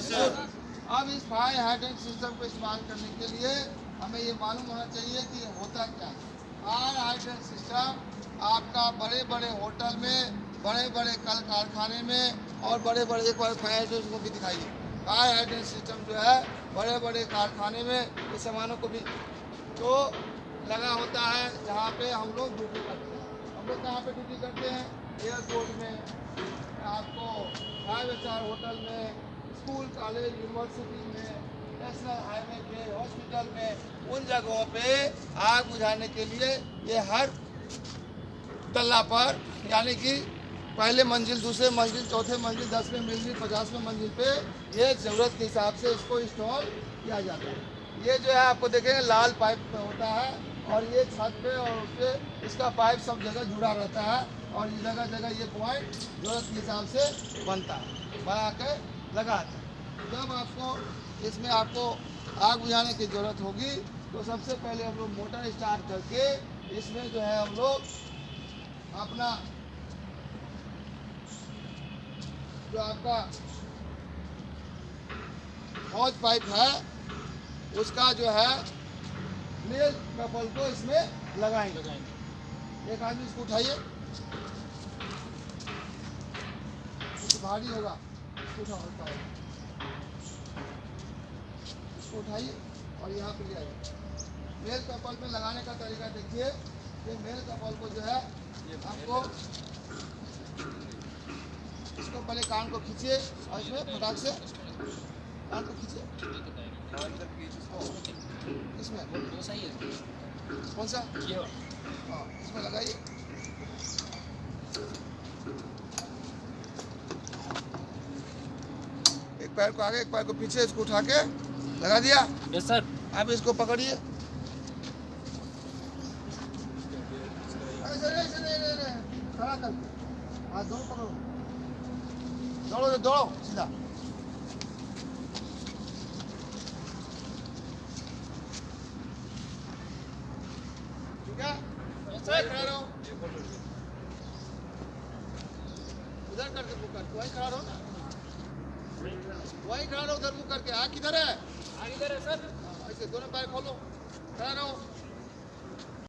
अब इस fire hydrant system को इस्तेमाल करने के लिए हमें ये मालूम होना चाहिए कि होता क्या है। फायर हाइड्रेंट सिस्टम आपका बड़े बड़े होटल में, बड़े बड़े कल कारखाने में और बड़े बड़े, एक बार फायर हाइड्रेंट को भी दिखाइए। फायर हाइड्रेंट सिस्टम जो है बड़े बड़े कारखाने में इस सामानों को भी तो लगा होता है, जहाँ पे हम लोग ड्यूटी करते हैं। हम लोग कहाँ पे ड्यूटी करते हैं? एयरपोर्ट में, आपको 5 स्टार होटल में, स्कूल कॉलेज यूनिवर्सिटी में, नेशनल हाईवे पे, हॉस्पिटल में, उन जगहों पे आग बुझाने के लिए ये हर तल्ला पर, यानी कि पहले मंजिल, दूसरे मंजिल, चौथे मंजिल, 10वें मंजिल, 50वें मंजिल पे ये ज़रूरत के हिसाब से इसको इंस्टॉल किया जाता है। ये जो है आपको देखेंगे लाल पाइप होता है और ये छत पे और उस पर इसका पाइप सब जगह जुड़ा रहता है और ये जगह जगह ये पॉइंट ज़रूरत के हिसाब से बनता है, बना के लगाते हैं। जब आपको इसमें आपको आग बुझाने की ज़रूरत होगी तो सबसे पहले हम लोग मोटर स्टार्ट करके इसमें जो है हम लोग अपना जो आपका हॉज पाइप है उसका जो है मेल कपल को इसमें लगाएंगे। एक आदमी इसको उठाइए, तो भारी होगा, इसको उठाओ, इसको उठाइए और यहाँ पे ले आइए। मेल कपल में लगाने का तरीका देखिए। ये मेल कपल को जो है आपको इसको पहले कान को खींचिए और इसमें फटाक से कान को खींचिए। इसमें कौन सा? हाँ, इसमें लगाइए। एक पैर को आगे, एक पैर को पीछे, इसको उठा के लगा दिया। Yes sir. आप इसको पकड़िए। खड़ा करके हाथ दोनों पकड़ो, दौड़ो दौड़ो सीधा। ठीक है, खड़ा रहो, उधर करके मुँह करके वहीं खड़ा रहो ना, वहीं खड़ा रहो, उधर मुँह करके। आग किधर है? आगे इधर है सर। ऐसे दोनों पैर खोलो, खड़ा रहो।